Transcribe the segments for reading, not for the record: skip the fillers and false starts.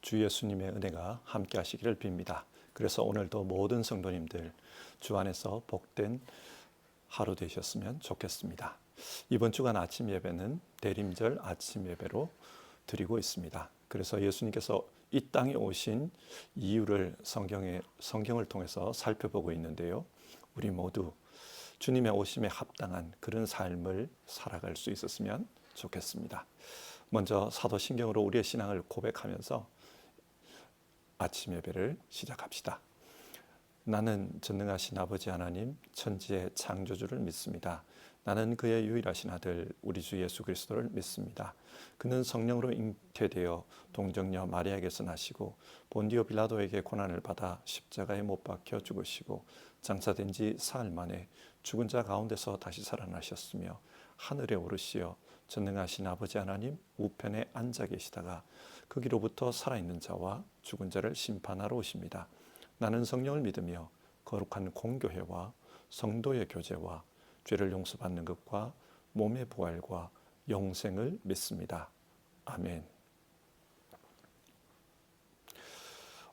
주 예수님의 은혜가 함께 하시기를 빕니다. 그래서 오늘도 모든 성도님들 주 안에서 복된 하루 되셨으면 좋겠습니다. 이번 주간 아침 예배는 대림절 아침 예배로 드리고 있습니다. 그래서 예수님께서 이 땅에 오신 이유를 성경을 통해서 살펴보고 있는데요. 우리 모두 주님의 오심에 합당한 그런 삶을 살아갈 수 있었으면 좋겠습니다. 먼저 사도신경으로 우리의 신앙을 고백하면서 아침 예배를 시작합시다. 나는 전능하신 아버지 하나님 천지의 창조주를 믿습니다. 나는 그의 유일하신 아들 우리 주 예수 그리스도를 믿습니다. 그는 성령으로 잉태되어 동정녀 마리아에게서 나시고 본디오 빌라도에게 고난을 받아 십자가에 못 박혀 죽으시고 장사된 지 사흘 만에 죽은 자 가운데서 다시 살아나셨으며 하늘에 오르시어 전능하신 아버지 하나님 우편에 앉아 계시다가 거기로부터 살아있는 자와 죽은 자를 심판하러 오십니다. 나는 성령을 믿으며 거룩한 공교회와 성도의 교제와 죄를 용서받는 것과 몸의 부활과 영생을 믿습니다. 아멘.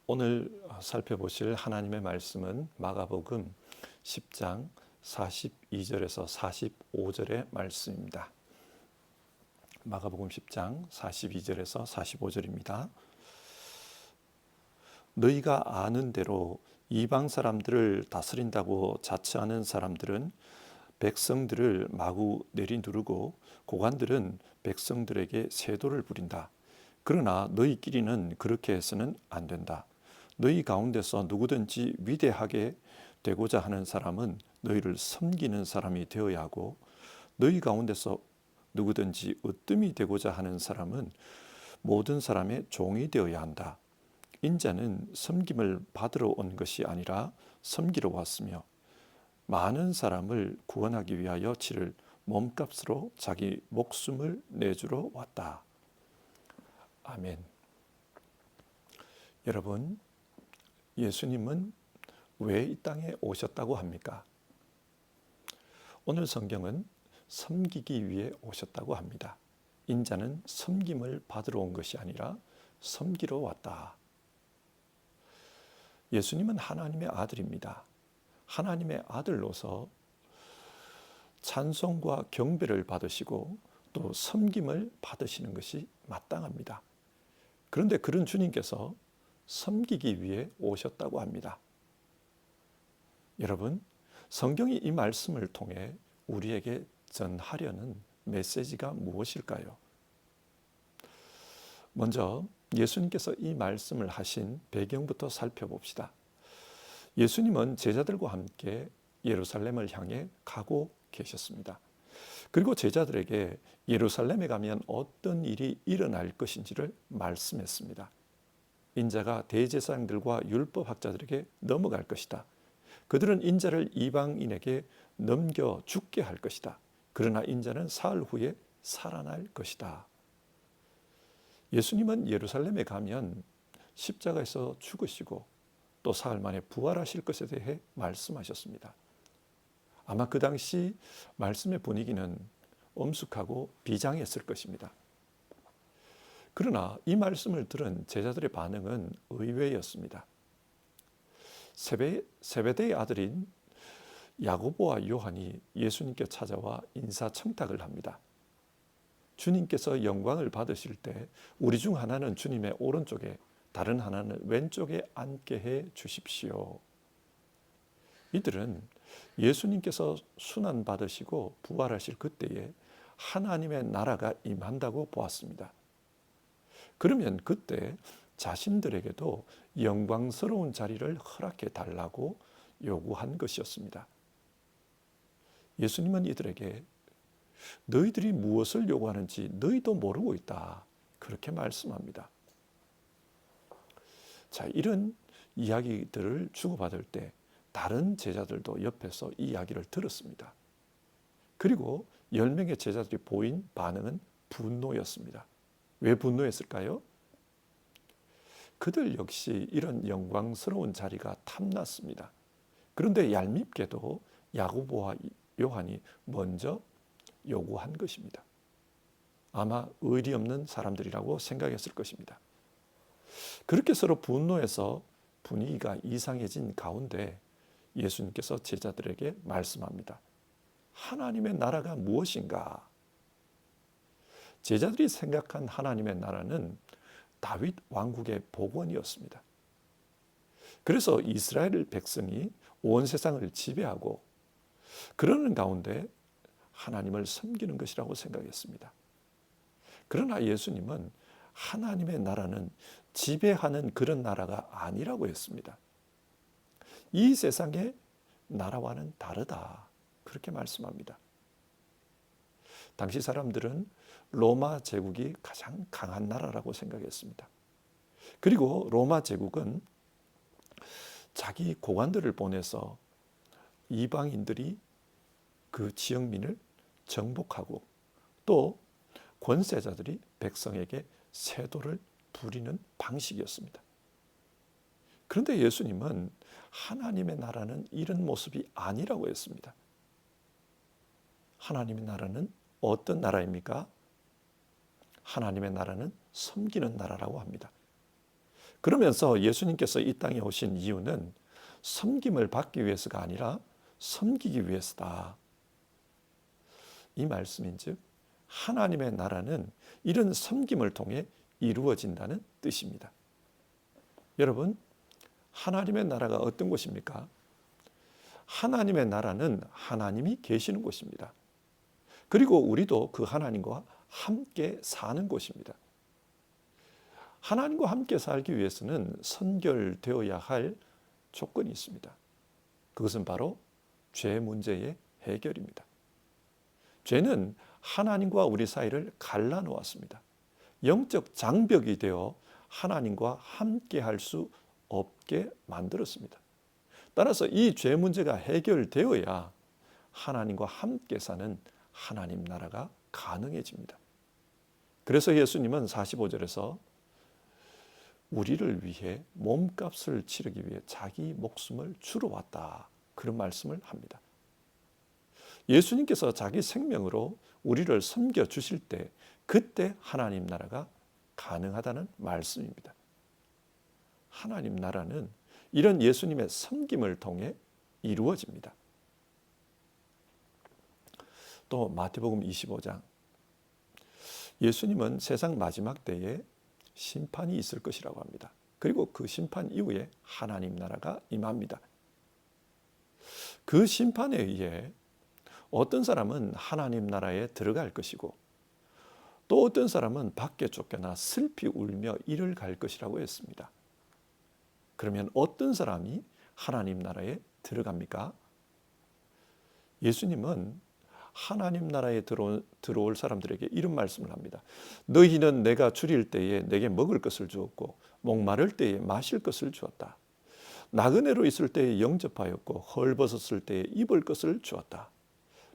오늘 살펴보실 하나님의 말씀은 마가복음 10장 42절에서 45절의 말씀입니다. 마가복음 10장 42절에서 45절입니다. 너희가 아는 대로 이방 사람들을 다스린다고 자처하는 사람들은 백성들을 마구 내리누르고 고관들은 백성들에게 세도를 부린다. 그러나 너희끼리는 그렇게 해서는 안 된다. 너희 가운데서 누구든지 위대하게 되고자 하는 사람은 너희를 섬기는 사람이 되어야 하고 너희 가운데서 누구든지 으뜸이 되고자 하는 사람은 모든 사람의 종이 되어야 한다. 인자는 섬김을 받으러 온 것이 아니라 섬기러 왔으며 많은 사람을 구원하기 위하여 치를 몸값으로 자기 목숨을 내주러 왔다. 아멘. 여러분, 예수님은 왜 이 땅에 오셨다고 합니까? 오늘 성경은 섬기기 위해 오셨다고 합니다. 인자는 섬김을 받으러 온 것이 아니라 섬기러 왔다. 예수님은 하나님의 아들입니다. 하나님의 아들로서 찬송과 경배를 받으시고 또 섬김을 받으시는 것이 마땅합니다. 그런데 그런 주님께서 섬기기 위해 오셨다고 합니다. 여러분, 성경이 이 말씀을 통해 우리에게 전하려는 메시지가 무엇일까요? 먼저 예수님께서 이 말씀을 하신 배경부터 살펴봅시다. 예수님은 제자들과 함께 예루살렘을 향해 가고 계셨습니다. 그리고 제자들에게 예루살렘에 가면 어떤 일이 일어날 것인지를 말씀했습니다. 인자가 대제사장들과 율법학자들에게 넘어갈 것이다. 그들은 인자를 이방인에게 넘겨 죽게 할 것이다. 그러나 인자는 사흘 후에 살아날 것이다. 예수님은 예루살렘에 가면 십자가에서 죽으시고 또 사흘 만에 부활하실 것에 대해 말씀하셨습니다. 아마 그 당시 말씀의 분위기는 엄숙하고 비장했을 것입니다. 그러나 이 말씀을 들은 제자들의 반응은 의외였습니다. 세베대의 아들인 야고보와 요한이 예수님께 찾아와 인사청탁을 합니다. 주님께서 영광을 받으실 때 우리 중 하나는 주님의 오른쪽에 다른 하나는 왼쪽에 앉게 해 주십시오. 이들은 예수님께서 순환 받으시고 부활하실 그때에 하나님의 나라가 임한다고 보았습니다. 그러면 그때 자신들에게도 영광스러운 자리를 허락해 달라고 요구한 것이었습니다. 예수님은 이들에게 너희들이 무엇을 요구하는지 너희도 모르고 있다. 그렇게 말씀합니다. 자, 이런 이야기들을 주고받을 때 다른 제자들도 옆에서 이 이야기를 들었습니다. 그리고 10명의 제자들이 보인 반응은 분노였습니다. 왜 분노했을까요? 그들 역시 이런 영광스러운 자리가 탐났습니다. 그런데 얄밉게도 야고보와 요한이 먼저 요구한 것입니다. 아마 의리 없는 사람들이라고 생각했을 것입니다. 그렇게 서로 분노해서 분위기가 이상해진 가운데 예수님께서 제자들에게 말씀합니다. 하나님의 나라가 무엇인가? 제자들이 생각한 하나님의 나라는 다윗 왕국의 복원이었습니다. 그래서 이스라엘 백성이 온 세상을 지배하고 그러는 가운데 하나님을 섬기는 것이라고 생각했습니다. 그러나 예수님은 하나님의 나라는 지배하는 그런 나라가 아니라고 했습니다. 이 세상의 나라와는 다르다. 그렇게 말씀합니다. 당시 사람들은 로마 제국이 가장 강한 나라라고 생각했습니다. 그리고 로마 제국은 자기 고관들을 보내서 이방인들이 그 지역민을 정복하고 또 권세자들이 백성에게 세도를 부리는 방식이었습니다. 그런데 예수님은 하나님의 나라는 이런 모습이 아니라고 했습니다. 하나님의 나라는 어떤 나라입니까? 하나님의 나라는 섬기는 나라라고 합니다. 그러면서 예수님께서 이 땅에 오신 이유는 섬김을 받기 위해서가 아니라 섬기기 위해서다. 이 말씀인즉 하나님의 나라는 이런 섬김을 통해 이루어진다는 뜻입니다. 여러분, 하나님의 나라가 어떤 곳입니까? 하나님의 나라는 하나님이 계시는 곳입니다. 그리고 우리도 그 하나님과 함께 사는 곳입니다. 하나님과 함께 살기 위해서는 선결되어야 할 조건이 있습니다. 그것은 바로 죄 문제의 해결입니다. 죄는 하나님과 우리 사이를 갈라놓았습니다. 영적 장벽이 되어 하나님과 함께 할 수 없게 만들었습니다. 따라서 이 죄 문제가 해결되어야 하나님과 함께 사는 하나님 나라가 가능해집니다. 그래서 예수님은 45절에서 우리를 위해 몸값을 치르기 위해 자기 목숨을 주러 왔다. 그런 말씀을 합니다. 예수님께서 자기 생명으로 우리를 섬겨 주실 때 그때 하나님 나라가 가능하다는 말씀입니다. 하나님 나라는 이런 예수님의 섬김을 통해 이루어집니다. 또 마태복음 25장 예수님은 세상 마지막 때에 심판이 있을 것이라고 합니다. 그리고 그 심판 이후에 하나님 나라가 임합니다. 그 심판에 의해 어떤 사람은 하나님 나라에 들어갈 것이고 또 어떤 사람은 밖에 쫓겨나 슬피 울며 이를 갈 것이라고 했습니다. 그러면 어떤 사람이 하나님 나라에 들어갑니까? 예수님은 하나님 나라에 들어올 사람들에게 이런 말씀을 합니다. 너희는 내가 줄일 때에 내게 먹을 것을 주었고 목마를 때에 마실 것을 주었다. 나그네로 있을 때에 영접하였고 헐벗었을 때에 입을 것을 주었다.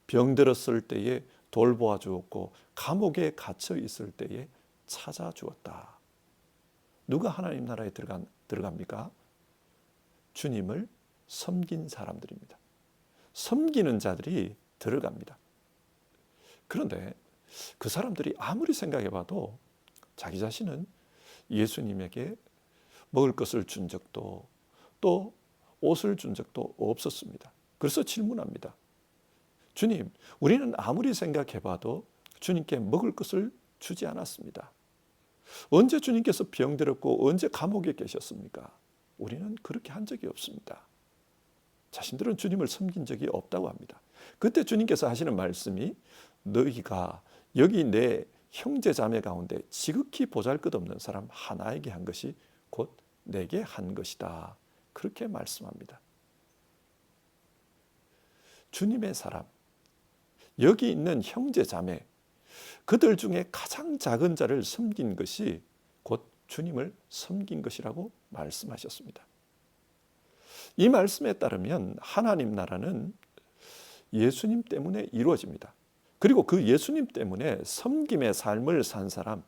병들었을 때에 돌보아 주었고 감옥에 갇혀 있을 때에 찾아 주었다. 누가 하나님 나라에 들어갑니까? 주님을 섬긴 사람들입니다. 섬기는 자들이 들어갑니다. 그런데 그 사람들이 아무리 생각해봐도 자기 자신은 예수님에게 먹을 것을 준 적도 또 옷을 준 적도 없었습니다. 그래서 질문합니다. 주님, 우리는 아무리 생각해봐도 주님께 먹을 것을 주지 않았습니다. 언제 주님께서 병들었고 언제 감옥에 계셨습니까? 우리는 그렇게 한 적이 없습니다. 자신들은 주님을 섬긴 적이 없다고 합니다. 그때 주님께서 하시는 말씀이 너희가 여기 내 형제 자매 가운데 지극히 보잘것없는 사람 하나에게 한 것이 곧 내게 한 것이다. 그렇게 말씀합니다. 주님의 사람, 여기 있는 형제 자매, 그들 중에 가장 작은 자를 섬긴 것이 곧 주님을 섬긴 것이라고 말씀하셨습니다. 이 말씀에 따르면 하나님 나라는 예수님 때문에 이루어집니다. 그리고 그 예수님 때문에 섬김의 삶을 산 사람,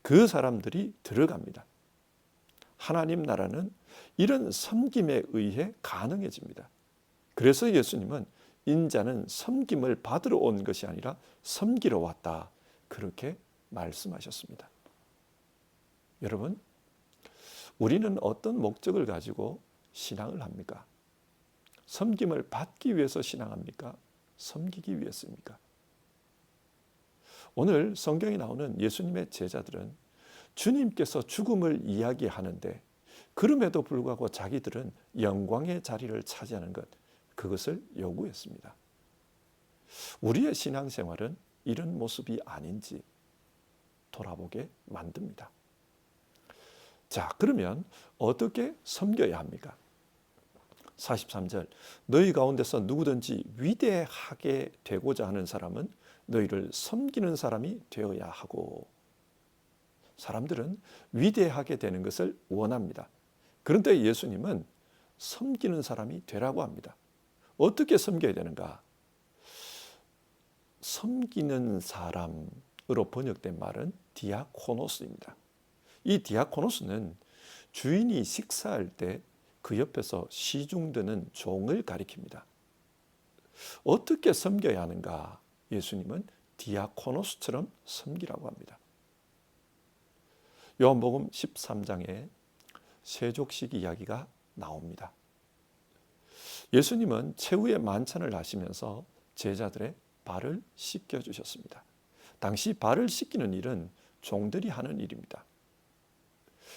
그 사람들이 들어갑니다. 하나님 나라는 이런 섬김에 의해 가능해집니다. 그래서 예수님은 인자는 섬김을 받으러 온 것이 아니라 섬기러 왔다. 그렇게 말씀하셨습니다. 여러분, 우리는 어떤 목적을 가지고 신앙을 합니까? 섬김을 받기 위해서 신앙합니까? 섬기기 위해서입니까? 오늘 성경에 나오는 예수님의 제자들은 주님께서 죽음을 이야기하는데 그럼에도 불구하고 자기들은 영광의 자리를 차지하는 것, 그것을 요구했습니다. 우리의 신앙생활은 이런 모습이 아닌지 돌아보게 만듭니다. 자, 그러면 어떻게 섬겨야 합니까? 43절, 너희 가운데서 누구든지 위대하게 되고자 하는 사람은 너희를 섬기는 사람이 되어야 하고. 사람들은 위대하게 되는 것을 원합니다. 그런데 예수님은 섬기는 사람이 되라고 합니다. 어떻게 섬겨야 되는가? 섬기는 사람으로 번역된 말은 디아코노스입니다. 이 디아코노스는 주인이 식사할 때 그 옆에서 시중드는 종을 가리킵니다. 어떻게 섬겨야 하는가? 예수님은 디아코노스처럼 섬기라고 합니다. 요한복음 13장에 세족식 이야기가 나옵니다. 예수님은 최후의 만찬을 하시면서 제자들의 발을 씻겨주셨습니다. 당시 발을 씻기는 일은 종들이 하는 일입니다.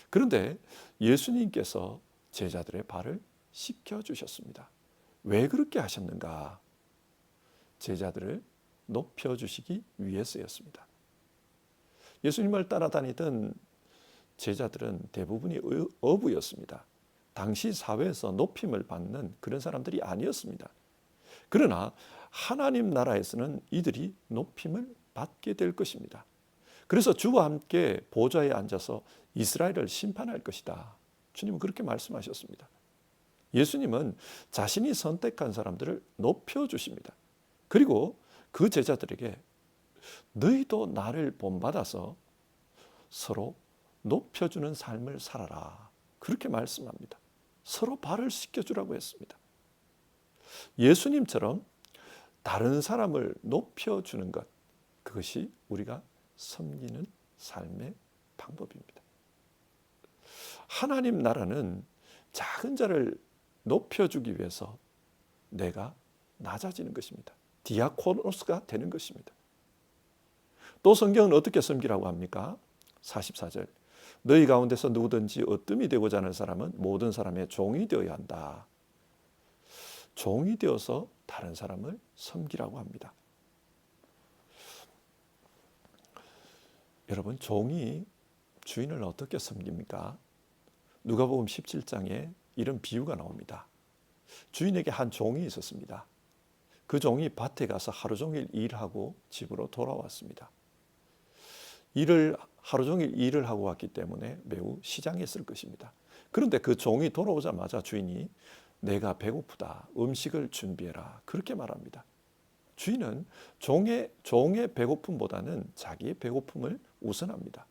그런데 예수님께서 제자들의 발을 씻겨주셨습니다. 왜 그렇게 하셨는가? 제자들을 높여주시기 위해서였습니다. 예수님을 따라다니던 제자들은 대부분이 어부였습니다. 당시 사회에서 높임을 받는 그런 사람들이 아니었습니다. 그러나 하나님 나라에서는 이들이 높임을 받게 될 것입니다. 그래서 주와 함께 보좌에 앉아서 이스라엘을 심판할 것이다. 주님은 그렇게 말씀하셨습니다. 예수님은 자신이 선택한 사람들을 높여주십니다. 그리고 그 제자들에게 너희도 나를 본받아서 서로 높여주는 삶을 살아라. 그렇게 말씀합니다. 서로 발을 씻겨주라고 했습니다. 예수님처럼 다른 사람을 높여주는 것, 그것이 우리가 섬기는 삶의 방법입니다. 하나님 나라는 작은 자를 높여주기 위해서 내가 낮아지는 것입니다. 디아코노스가 되는 것입니다. 또 성경은 어떻게 섬기라고 합니까? 44절, 너희 가운데서 누구든지 으뜸이 되고자 하는 사람은 모든 사람의 종이 되어야 한다. 종이 되어서 다른 사람을 섬기라고 합니다. 여러분, 종이 주인을 어떻게 섬깁니까? 누가복음 17장에 이런 비유가 나옵니다. 주인에게 한 종이 있었습니다. 그 종이 밭에 가서 하루 종일 일하고 집으로 돌아왔습니다. 하루 종일 일을 하고 왔기 때문에 매우 시장했을 것입니다. 그런데 그 종이 돌아오자마자 주인이 내가 배고프다. 음식을 준비해라. 그렇게 말합니다. 주인은 종의 배고픔보다는 자기의 배고픔을 우선합니다.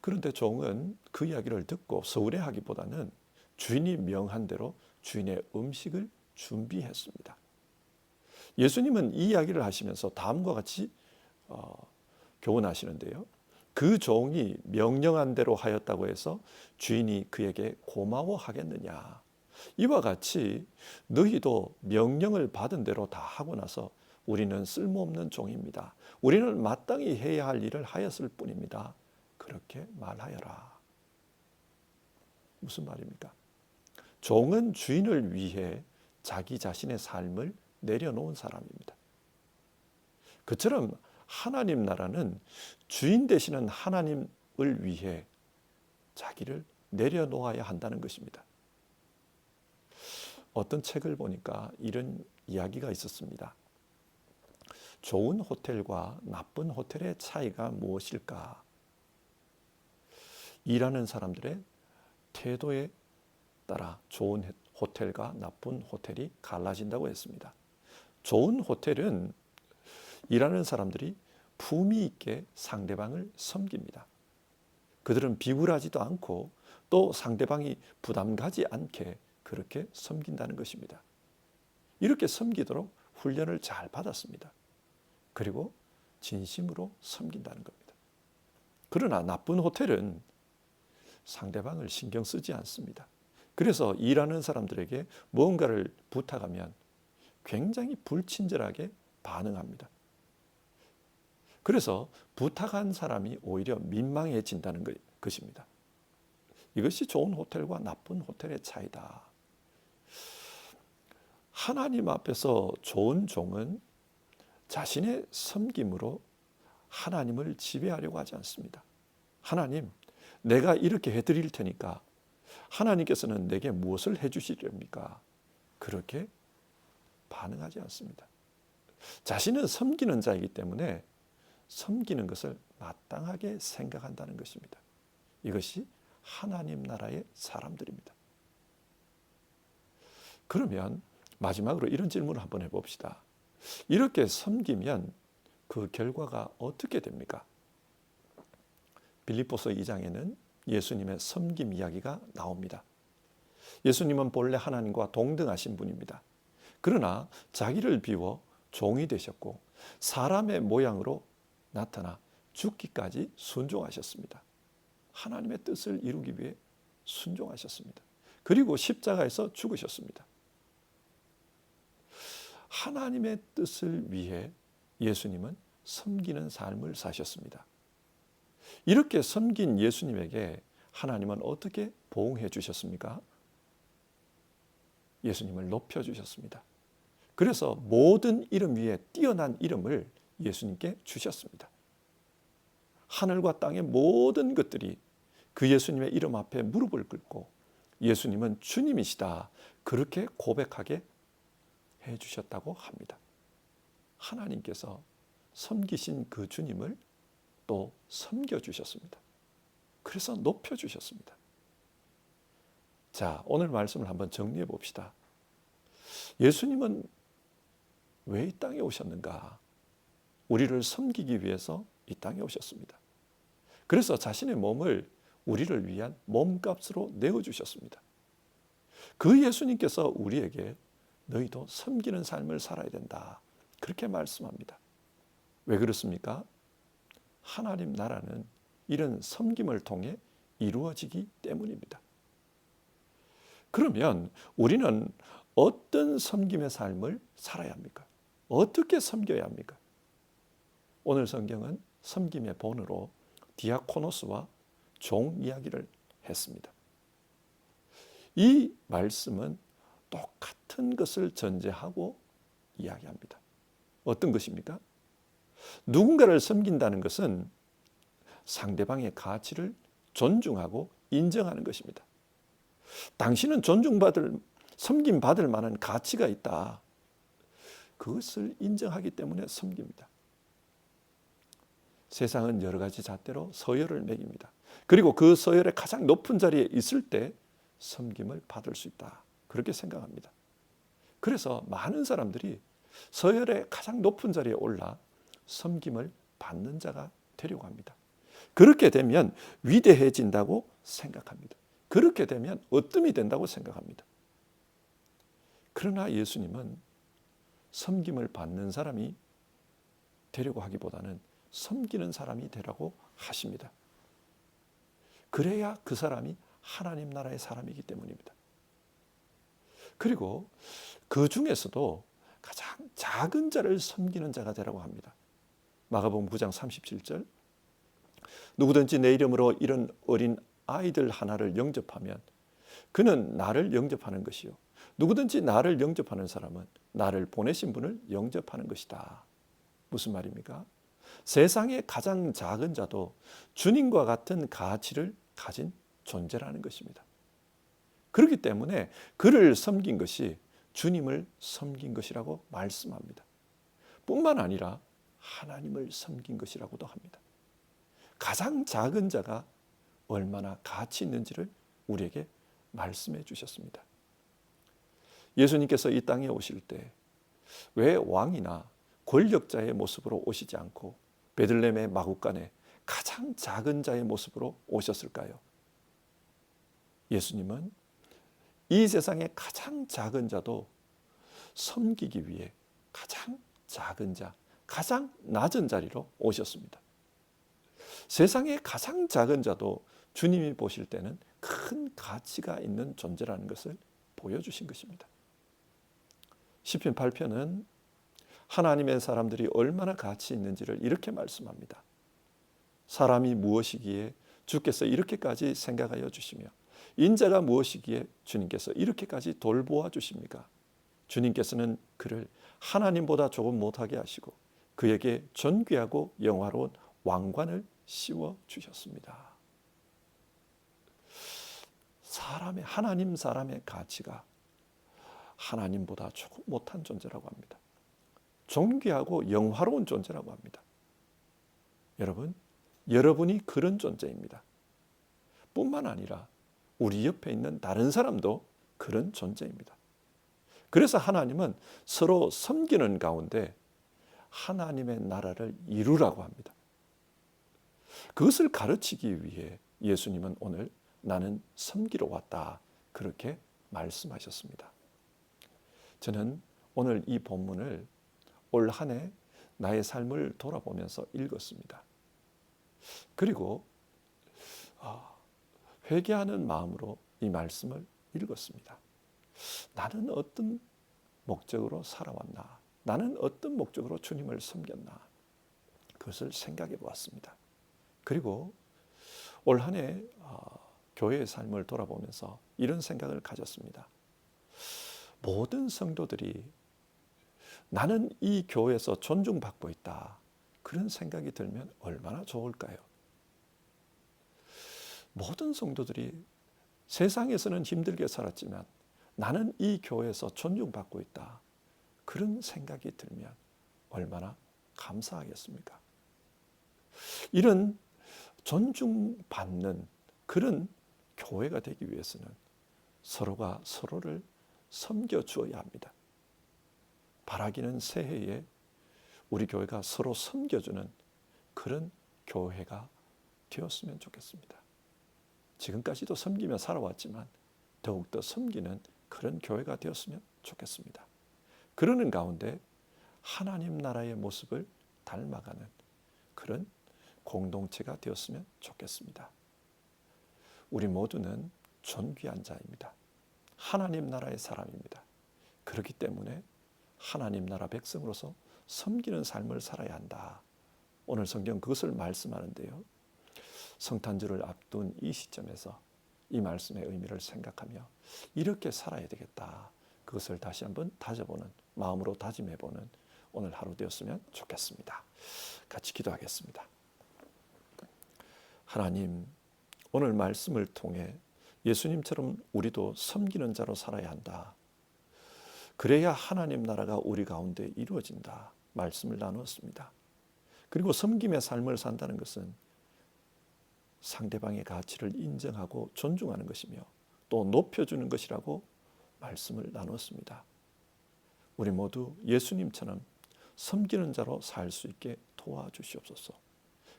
그런데 종은 그 이야기를 듣고 서운해하기보다는 주인이 명한 대로 주인의 음식을 준비했습니다. 예수님은 이 이야기를 하시면서 다음과 같이 교훈하시는데요. 그 종이 명령한 대로 하였다고 해서 주인이 그에게 고마워하겠느냐. 이와 같이 너희도 명령을 받은 대로 다 하고 나서 우리는 쓸모없는 종입니다. 우리는 마땅히 해야 할 일을 하였을 뿐입니다. 그렇게 말하여라. 무슨 말입니까? 종은 주인을 위해 자기 자신의 삶을 내려놓은 사람입니다. 그처럼 하나님 나라는 주인 되시는 하나님을 위해 자기를 내려놓아야 한다는 것입니다. 어떤 책을 보니까 이런 이야기가 있었습니다. 좋은 호텔과 나쁜 호텔의 차이가 무엇일까? 일하는 사람들의 태도에 따라 좋은 호텔과 나쁜 호텔이 갈라진다고 했습니다. 좋은 호텔은 일하는 사람들이 품위 있게 상대방을 섬깁니다. 그들은 비굴하지도 않고 또 상대방이 부담 가지 않게 그렇게 섬긴다는 것입니다. 이렇게 섬기도록 훈련을 잘 받았습니다. 그리고 진심으로 섬긴다는 겁니다. 그러나 나쁜 호텔은 상대방을 신경 쓰지 않습니다. 그래서 일하는 사람들에게 무언가를 부탁하면 굉장히 불친절하게 반응합니다. 그래서 부탁한 사람이 오히려 민망해진다는 것입니다. 이것이 좋은 호텔과 나쁜 호텔의 차이다. 하나님 앞에서 좋은 종은 자신의 섬김으로 하나님을 지배하려고 하지 않습니다. 하나님, 내가 이렇게 해드릴 테니까 하나님께서는 내게 무엇을 해주시렵니까? 그렇게 반응하지 않습니다. 자신은 섬기는 자이기 때문에 섬기는 것을 마땅하게 생각한다는 것입니다. 이것이 하나님 나라의 사람들입니다. 그러면 마지막으로 이런 질문을 한번 해봅시다. 이렇게 섬기면 그 결과가 어떻게 됩니까? 빌립보서 2장에는 예수님의 섬김 이야기가 나옵니다. 예수님은 본래 하나님과 동등하신 분입니다. 그러나 자기를 비워 종이 되셨고 사람의 모양으로 나타나 죽기까지 순종하셨습니다. 하나님의 뜻을 이루기 위해 순종하셨습니다. 그리고 십자가에서 죽으셨습니다. 하나님의 뜻을 위해 예수님은 섬기는 삶을 사셨습니다. 이렇게 섬긴 예수님에게 하나님은 어떻게 보응해 주셨습니까? 예수님을 높여 주셨습니다. 그래서 모든 이름 위에 뛰어난 이름을 예수님께 주셨습니다. 하늘과 땅의 모든 것들이 그 예수님의 이름 앞에 무릎을 꿇고 예수님은 주님이시다, 그렇게 고백하게 해주셨다고 합니다. 하나님께서 섬기신 그 주님을 또 섬겨주셨습니다. 그래서 높여주셨습니다. 자, 오늘 말씀을 한번 정리해 봅시다. 예수님은 왜 이 땅에 오셨는가? 우리를 섬기기 위해서 이 땅에 오셨습니다. 그래서 자신의 몸을 우리를 위한 몸값으로 내어주셨습니다. 그 예수님께서 우리에게 너희도 섬기는 삶을 살아야 된다, 그렇게 말씀합니다. 왜 그렇습니까? 하나님 나라는 이런 섬김을 통해 이루어지기 때문입니다. 그러면 우리는 어떤 섬김의 삶을 살아야 합니까? 어떻게 섬겨야 합니까? 오늘 성경은 섬김의 본으로 디아코노스와 종 이야기를 했습니다. 이 말씀은 똑같은 것을 전제하고 이야기합니다. 어떤 것입니까? 누군가를 섬긴다는 것은 상대방의 가치를 존중하고 인정하는 것입니다. 당신은 섬김받을 만한 가치가 있다, 그것을 인정하기 때문에 섬깁니다. 세상은 여러 가지 잣대로 서열을 매깁니다. 그리고 그 서열의 가장 높은 자리에 있을 때 섬김을 받을 수 있다, 그렇게 생각합니다. 그래서 많은 사람들이 서열의 가장 높은 자리에 올라 섬김을 받는 자가 되려고 합니다. 그렇게 되면 위대해진다고 생각합니다. 그렇게 되면 으뜸이 된다고 생각합니다. 그러나 예수님은 섬김을 받는 사람이 되려고 하기보다는 섬기는 사람이 되라고 하십니다. 그래야 그 사람이 하나님 나라의 사람이기 때문입니다. 그리고 그 중에서도 가장 작은 자를 섬기는 자가 되라고 합니다. 마가복음 9장 37절, 누구든지 내 이름으로 이런 어린 아이들 하나를 영접하면 그는 나를 영접하는 것이요, 누구든지 나를 영접하는 사람은 나를 보내신 분을 영접하는 것이다. 무슨 말입니까? 세상의 가장 작은 자도 주님과 같은 가치를 가진 존재라는 것입니다. 그렇기 때문에 그를 섬긴 것이 주님을 섬긴 것이라고 말씀합니다. 뿐만 아니라 하나님을 섬긴 것이라고도 합니다. 가장 작은 자가 얼마나 가치 있는지를 우리에게 말씀해 주셨습니다. 예수님께서 이 땅에 오실 때 왜 왕이나 권력자의 모습으로 오시지 않고 베들레헴의 마구간에 가장 작은 자의 모습으로 오셨을까요? 예수님은 이 세상의 가장 작은 자도 섬기기 위해 가장 작은 자, 가장 낮은 자리로 오셨습니다. 세상의 가장 작은 자도 주님이 보실 때는 큰 가치가 있는 존재라는 것을 보여주신 것입니다. 시편 8편은 하나님의 사람들이 얼마나 가치 있는지를 이렇게 말씀합니다. 사람이 무엇이기에 주께서 이렇게까지 생각하여 주시며 인자가 무엇이기에 주님께서 이렇게까지 돌보아 주십니까? 주님께서는 그를 하나님보다 조금 못하게 하시고 그에게 존귀하고 영화로운 왕관을 씌워 주셨습니다. 하나님 사람의 가치가 하나님보다 조금 못한 존재라고 합니다. 존귀하고 영화로운 존재라고 합니다. 여러분이 그런 존재입니다. 뿐만 아니라 우리 옆에 있는 다른 사람도 그런 존재입니다. 그래서 하나님은 서로 섬기는 가운데 하나님의 나라를 이루라고 합니다. 그것을 가르치기 위해 예수님은 오늘 나는 섬기러 왔다 그렇게 말씀하셨습니다. 저는 오늘 이 본문을 올 한 해 나의 삶을 돌아보면서 읽었습니다. 그리고 회개하는 마음으로 이 말씀을 읽었습니다. 나는 어떤 목적으로 살아왔나? 나는 어떤 목적으로 주님을 섬겼나? 그것을 생각해 보았습니다. 그리고 올 한 해 교회의 삶을 돌아보면서 이런 생각을 가졌습니다. 모든 성도들이 나는 이 교회에서 존중받고 있다. 그런 생각이 들면 얼마나 좋을까요? 모든 성도들이 세상에서는 힘들게 살았지만 나는 이 교회에서 존중받고 있다. 그런 생각이 들면 얼마나 감사하겠습니까? 이런 존중받는 그런 교회가 되기 위해서는 서로가 서로를 섬겨주어야 합니다. 바라기는 새해에 우리 교회가 서로 섬겨주는 그런 교회가 되었으면 좋겠습니다. 지금까지도 섬기며 살아왔지만 더욱더 섬기는 그런 교회가 되었으면 좋겠습니다. 그러는 가운데 하나님 나라의 모습을 닮아가는 그런 공동체가 되었으면 좋겠습니다. 우리 모두는 존귀한 자입니다. 하나님 나라의 사람입니다. 그렇기 때문에 하나님 나라 백성으로서 섬기는 삶을 살아야 한다. 오늘 성경 그것을 말씀하는데요. 성탄절을 앞둔 이 시점에서 이 말씀의 의미를 생각하며 이렇게 살아야 되겠다. 그것을 다시 한번 다져보는 마음으로 다짐해보는 오늘 하루 되었으면 좋겠습니다. 같이 기도하겠습니다. 하나님, 오늘 말씀을 통해 예수님처럼 우리도 섬기는 자로 살아야 한다. 그래야 하나님 나라가 우리 가운데 이루어진다. 말씀을 나누었습니다. 그리고 섬김의 삶을 산다는 것은 상대방의 가치를 인정하고 존중하는 것이며 또 높여주는 것이라고 말씀을 나눴습니다. 우리 모두 예수님처럼 섬기는 자로 살 수 있게 도와주시옵소서.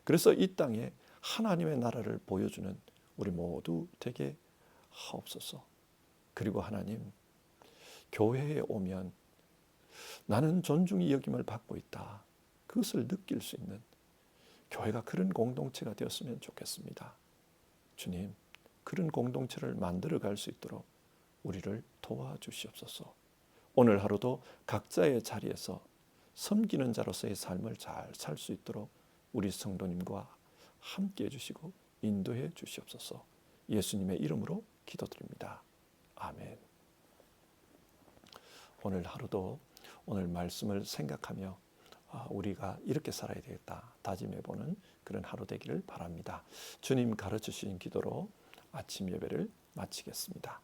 그래서 이 땅에 하나님의 나라를 보여주는 우리 모두 되게 하옵소서. 그리고 하나님, 교회에 오면 나는 존중이 여김을 받고 있다. 그것을 느낄 수 있는 교회가 그런 공동체가 되었으면 좋겠습니다. 주님, 그런 공동체를 만들어 갈 수 있도록 우리를 도와주시옵소서. 오늘 하루도 각자의 자리에서 섬기는 자로서의 삶을 잘 살 수 있도록 우리 성도님과 함께 해주시고 인도해 주시옵소서. 예수님의 이름으로 기도드립니다. 아멘. 오늘 하루도 오늘 말씀을 생각하며 우리가 이렇게 살아야 되겠다 다짐해보는 그런 하루 되기를 바랍니다. 주님 가르쳐주신 기도로 아침 예배를 마치겠습니다.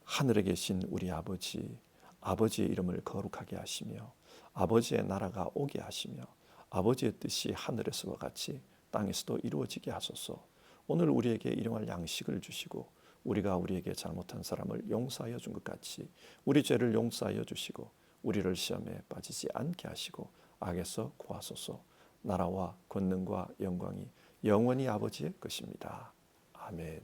하늘에 계신 우리 아버지, 아버지의 이름을 거룩하게 하시며 아버지의 나라가 오게 하시며 아버지의 뜻이 하늘에서와 같이 땅에서도 이루어지게 하소서. 오늘 우리에게 일용할 양식을 주시고 우리가 우리에게 잘못한 사람을 용서하여 준 것 같이 우리 죄를 용서하여 주시고 우리를 시험에 빠지지 않게 하시고 악에서 구하소서. 나라와 권능과 영광이 영원히 아버지의 것입니다. 아멘.